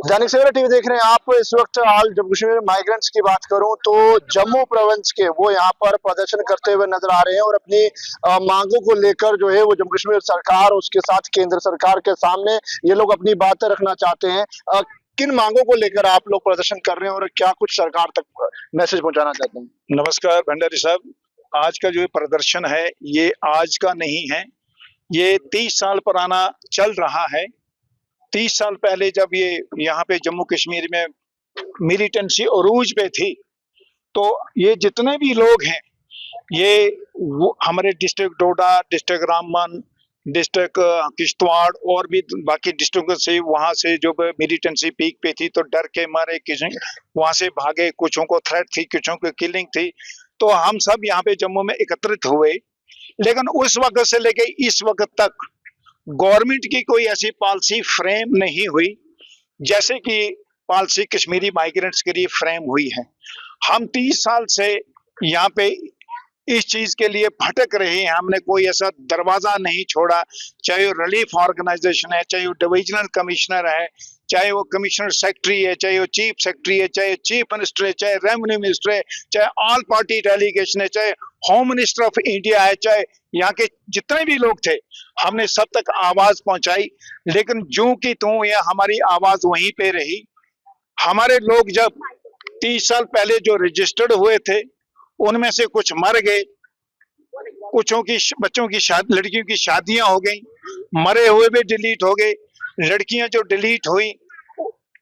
Dainik Savera TV देख रहे हैं आप। इस वक्त हाल जम्मू कश्मीर माइग्रेंट्स की बात करूं तो जम्मू प्रोविंस के वो यहाँ पर प्रदर्शन करते हुए नजर आ रहे हैं और अपनी मांगों को लेकर जो है वो जम्मू कश्मीर सरकार उसके साथ केंद्र सरकार के सामने ये लोग अपनी बातें रखना चाहते हैं। किन मांगों को लेकर आप लोग प्रदर्शन कर रहे हैं और क्या कुछ सरकार तक मैसेज पहुंचाना चाहते हैं? नमस्कार भंडारी साहब, आज का जो प्रदर्शन है ये आज का नहीं है, ये 30 साल पुराना चल रहा है। 30 साल पहले जब ये यहाँ पे जम्मू कश्मीर में मिलिटेंसी अरूज पे थी, तो ये जितने भी लोग हैं ये हमारे डिस्ट्रिक्ट डोडा, डिस्ट्रिक्ट रामबन, डिस्ट्रिक्ट किश्तवाड़ और भी बाकी डिस्ट्रिक्टों से वहां से जो मिलिटेंसी पीक पे थी तो डर के मारे किसी वहां से भागे, कुछों को थ्रेट थी, कुछों को किलिंग थी, तो हम सब यहाँ पे जम्मू में एकत्रित हुए। लेकिन उस वक्त से लेके इस वक्त तक गवर्नमेंट की कोई ऐसी पॉलिसी फ्रेम नहीं हुई जैसे कि पॉलिसी कश्मीरी माइग्रेंट्स के लिए फ्रेम हुई है। हम 30 साल से यहाँ पे इस चीज के लिए भटक रहे हैं, हमने कोई ऐसा दरवाजा नहीं छोड़ा, चाहे वो रिलीफ ऑर्गेनाइजेशन है, चाहे वो डिविजनल कमिश्नर है, चाहे वो कमिश्नर सेक्रेटरी है, चाहे वो चीफ सेक्रेटरी है, चाहे चीफ मिनिस्टर है, चाहे रेवेन्यू मिनिस्टर है, चाहे ऑल पार्टी डेलीगेशन है, चाहे होम मिनिस्टर ऑफ इंडिया है, चाहे यहाँ के जितने भी लोग थे, हमने सब तक आवाज पहुंचाई। लेकिन जूं की त्यों ये हमारी आवाज वहीं पे रही। हमारे लोग जब 30 साल पहले जो रजिस्टर्ड हुए थे उनमें से कुछ मर गए, कुछों की बच्चों की शादी, लड़कियों की शादियां हो गई, मरे हुए भी डिलीट हो गए, लड़कियां जो डिलीट हुई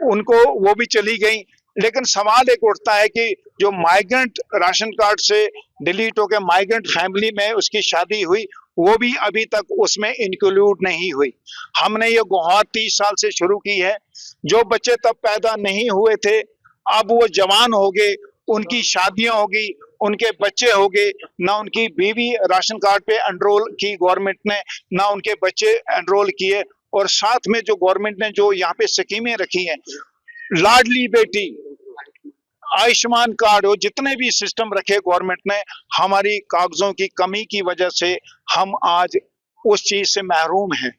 उनको वो भी चली गई। लेकिन सवाल एक उठता है कि जो माइग्रेंट राशन कार्ड से डिलीट होकर माइग्रेंट फैमिली में उसकी शादी हुई वो भी अभी तक उसमें इंक्लूड नहीं हुई। हमने ये गुहार 30 साल से शुरू की है। जो बच्चे तब पैदा नहीं हुए थे अब वो जवान हो गए, उनकी शादियां हो गई, उनके बच्चे हो गए, ना उनकी बीवी राशन कार्ड पे एनरोल की गवर्नमेंट ने, ना उनके बच्चे एनरोल किए। और साथ में जो गवर्नमेंट ने जो यहाँ पे स्कीमें रखी हैं, लाडली बेटी, आयुष्मान कार्ड, हो जितने भी सिस्टम रखे गवर्नमेंट ने, हमारी कागजों की कमी की वजह से हम आज उस चीज से महरूम हैं।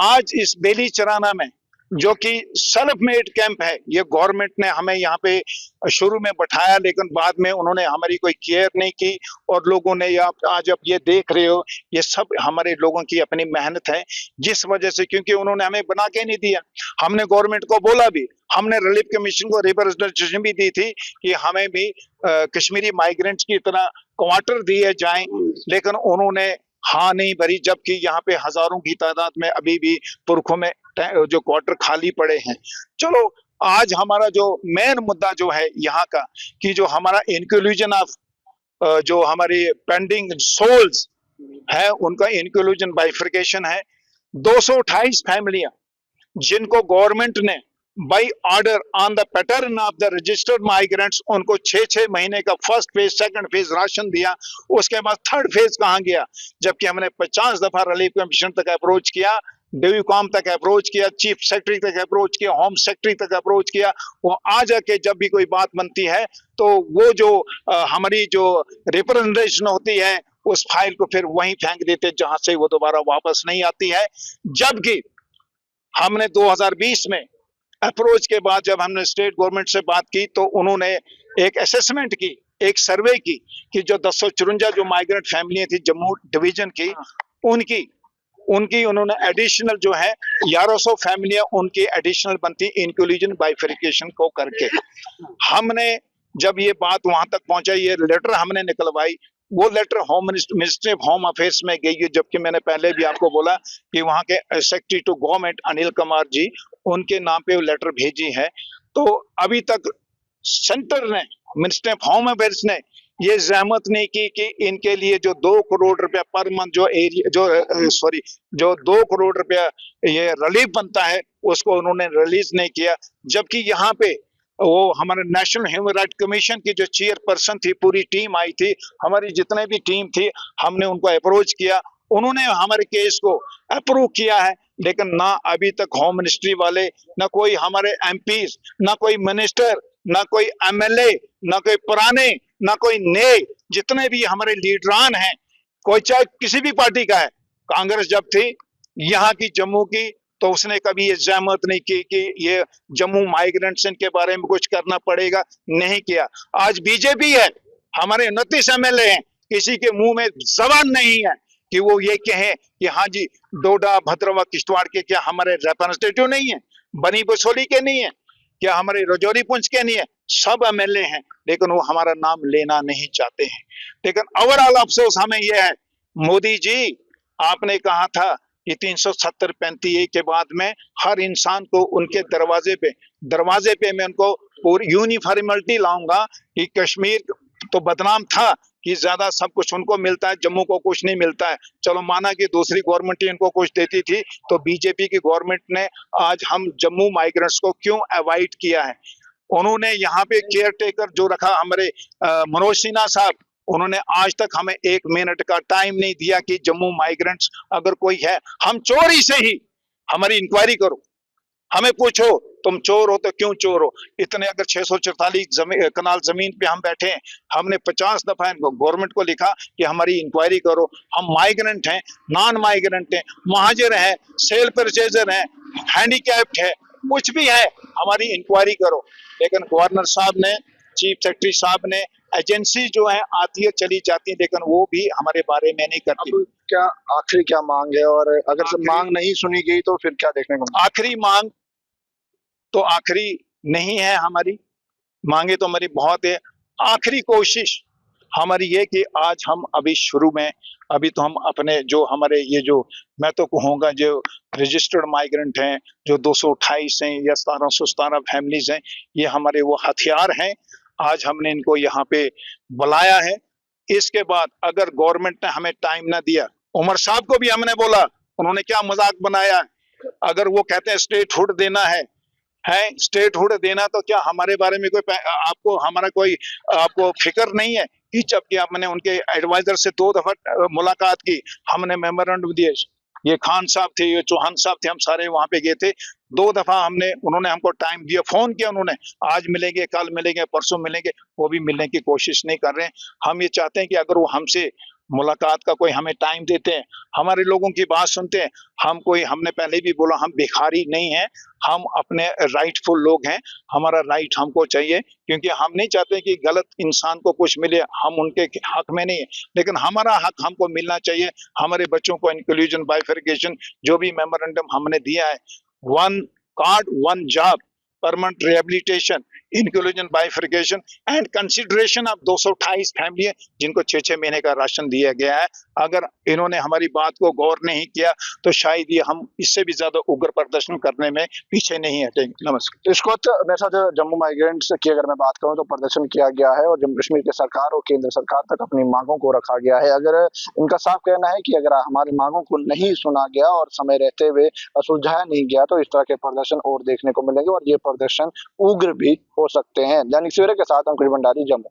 आज इस बेली चराना में जो कि सेल्फ मेड कैंप है, ये गवर्नमेंट ने हमें यहाँ पे शुरू में बैठाया लेकिन बाद में उन्होंने हमारी कोई केयर नहीं की और लोगों ने आज अब ये देख रहे हो ये सब हमारे लोगों की अपनी मेहनत है, जिस वजह से क्योंकि उन्होंने हमें बना के नहीं दिया। हमने गवर्नमेंट को बोला भी, हमने रिलीफ कमीशन को रिप्रेजेंटेशन भी दी थी कि हमें भी कश्मीरी माइग्रेंट्स की तरह क्वार्टर दिए जाएं, लेकिन उन्होंने हाँ नहीं भरी, जबकि यहाँ पे हजारों की तादाद में अभी भी पुरखों में जो क्वार्टर खाली पड़े हैं। चलो आज हमारा जो मेन मुद्दा जो है यहाँ का कि जो हमारा इंक्लूजन ऑफ जो हमारी पेंडिंग सोल्स है उनका इंक्लूजन बाइफर्केशन है। 228 फैमिलियां जिनको गवर्नमेंट ने by order on the pattern of the registered migrants उनको 6-6 महीने का first phase second phase ration दिया, उसके बाद थर्ड फेज कहाँ गया? जबकि हमने 50 दफा रिलीफ कमीशन तक अप्रोच किया, डीयूकॉम तक अप्रोच किया, चीफ सेक्रेटरी तक अप्रोच किया, होम सेक्रेटरी तक अप्रोच किया। वो आ जाके जब भी कोई बात बनती है तो वो जो हमारी जो रिप्रेजेंटेशन होती है उस फाइल को फिर वहीं फेंक देते जहां से वो दोबारा वापस नहीं आती है। जबकि हमने 2020 में अप्रोच के बाद जब हमने स्टेट गवर्नमेंट से बात की तो उन्होंने एक असेसमेंट की, एक सर्वे की कि जो 1054 जो माइग्रेंट फैमिलियां थी जम्मू डिवीजन की, उनकी उन्होंने एडिशनल जो है 1100 फैमिलियां उनकी एडिशनल बनती इंक्लूजन बाइफर्केशन को करके। हमने जब ये बात वहां तक पहुंचा, ये लेटर हमने निकलवाई, वो letter home ministry of home affairs में गई है, जबकि मैंने पहले भी आपको बोला कि वहां के secretary to government Anil Kumar ji उनके नाम पे वो लेटर भेजी है। तो अभी तक सेंटर ने, मिनिस्ट्री ऑफ होम अफेयर्स ने ये जहमत नहीं की कि इनके लिए जो 2 करोड़ रुपया पर मंथ जो 2 करोड़ रुपया ये रिलीफ बनता है उसको उन्होंने रिलीज नहीं किया। जबकि यहाँ पे वो हमारे नेशनल ह्यूमन राइट कमीशन की जो चेयरपर्सन थी, पूरी टीम आई थी, हमारी जितने भी टीम थी, हमने उनको अप्रोच किया, उन्होंने हमारे केस को अप्रूव किया है। लेकिन ना अभी तक होम मिनिस्ट्री वाले, ना कोई हमारे एमपीज, ना कोई मिनिस्टर, ना कोई एमएलए, ना कोई पुराने, ना कोई नए, जितने भी हमारे लीडरान हैं, कोई चाहे किसी भी पार्टी का है, कांग्रेस जब थी यहाँ की जम्मू की तो उसने कभी ये जहमत नहीं की कि ये जम्मू माइग्रेंट्स के बारे में कुछ करना पड़ेगा, नहीं किया। आज बीजेपी है, हमारे 29 एमएलए हैं, किसी के मुंह में जबान नहीं है कि वो ये कहें कि हाँ जी डोडा भद्रवा किश्तवाड़ के क्या हमारे रिप्रेजेंटेटिव नहीं है, बनी बसोली के नहीं है, क्या हमारे रजौरी पुंछ के नहीं है? सब एमएलए हैं, लेकिन वो हमारा नाम लेना नहीं चाहते हैं। लेकिन ओवरऑल अफसोस हमें यह है, मोदी जी आपने कहा था कि 370-35 के बाद में हर इंसान को उनके दरवाजे पे मैं उनको पूरी यूनिफॉर्मिलिटी लाऊंगा कि कश्मीर तो बदनाम था कि ज्यादा सब कुछ उनको मिलता है, जम्मू को कुछ नहीं मिलता है। चलो माना कि दूसरी गवर्नमेंट ही इनको कुछ देती थी, तो बीजेपी की गवर्नमेंट ने आज हम जम्मू माइग्रेंट्स को क्यों अवॉइड किया है? उन्होंने यहाँ पे केयर टेकर जो रखा हमारे मनोज सिन्हा साहब, उन्होंने आज तक हमें 1 मिनट का टाइम नहीं दिया कि जम्मू माइग्रेंट्स अगर कोई है, हम चोरी से ही हमारी इंक्वायरी करो, हमें पूछो तुम चोर हो तो क्यों चोर हो? इतने अगर 644 कनाल जमीन पे हम बैठे हैं, हमने 50 दफा गवर्नमेंट को लिखा कि हमारी इंक्वायरी करो। हम माइग्रेंट हैं, नॉन माइग्रेंट हैं, महाजर हैं, सेल परचेजर हैं, हैंडीकैप्ड है, कुछ भी है, हमारी इंक्वायरी करो। लेकिन गवर्नर साहब ने, चीफ सेक्रेटरी साहब ने, एजेंसी जो है आती है चली जाती है, लेकिन वो भी हमारे बारे में नहीं करती। अब क्या आखिरी क्या मांग है, और अगर से मांग नहीं सुनी गई तो फिर क्या देखने को मिलेगा? आखिरी मांग तो आखिरी नहीं है, हमारी मांगे तो हमारी बहुत है। आखिरी कोशिश हमारी ये कि आज हम अभी शुरू में, अभी तो हम अपने जो हमारे ये जो मैं तो कहूँगा जो रजिस्टर्ड माइग्रेंट हैं, जो 228 हैं या 1717 फैमिलीज हैं, ये हमारे वो हथियार हैं। आज हमने इनको यहाँ पे बुलाया है। इसके बाद अगर गवर्नमेंट ने हमें टाइम ना दिया, उमर साहब को भी हमने बोला, उन्होंने क्या मजाक बनाया, अगर वो कहते हैं स्टेटहुड देना है स्टेटहुड देना, तो क्या हमारे बारे में कोई आपको हमारा कोई आपको फिक्र नहीं है? कि जबकि हमने उनके एडवाइजर से 2 दफा मुलाकात की, हमने मेमोरेंडम दिए, ये खान साहब थे, ये चौहान साहब थे, हम सारे वहां पे गए थे। 2 दफा उन्होंने हमको टाइम दिया, फोन किया उन्होंने, आज मिलेंगे, कल मिलेंगे, परसों मिलेंगे, वो भी मिलने की कोशिश नहीं कर रहे हैं। हम ये चाहते हैं कि अगर वो हमसे मुलाकात का कोई हमें टाइम देते हैं, हमारे लोगों की बात सुनते हैं, हमने पहले भी बोला, हम भिखारी नहीं हैं, हम अपने राइटफुल लोग हैं, हमारा राइट हमको चाहिए, क्योंकि हम नहीं चाहते कि गलत इंसान को कुछ मिले, हम उनके हक में नहीं है, लेकिन हमारा हक हमको मिलना चाहिए। हमारे बच्चों को इंक्लूजन बाइफरकेशन जो भी मेमोरेंडम हमने दिया है, 1 card 1 job, permanent rehabilitation, inclusion bifurcation and consideration of 228 family है जिनको 6-6 महीने का राशन दिया गया है। अगर इन्होंने हमारी बात को गौर नहीं किया तो शायद ये हम इससे भी ज्यादा उग्र प्रदर्शन करने में पीछे नहीं हटेंगे। नमस्कार। इस वक्त मेरे साथ जम्मू माइग्रेंट्स की अगर मैं बात करूं तो प्रदर्शन किया गया है और जम्मू कश्मीर की सरकार और केंद्र सरकार तक अपनी मांगों को रखा गया है। अगर इनका साफ कहना है कि अगर हमारी मांगों को नहीं सुना गया और समय रहते हुए सुलझाया नहीं गया तो इस तरह के प्रदर्शन और देखने को मिलेंगे और ये प्रदर्शन उग्र भी हो सकते हैं। दैनिक सवेरा के साथ अंकुश भंडारी, जम्मू।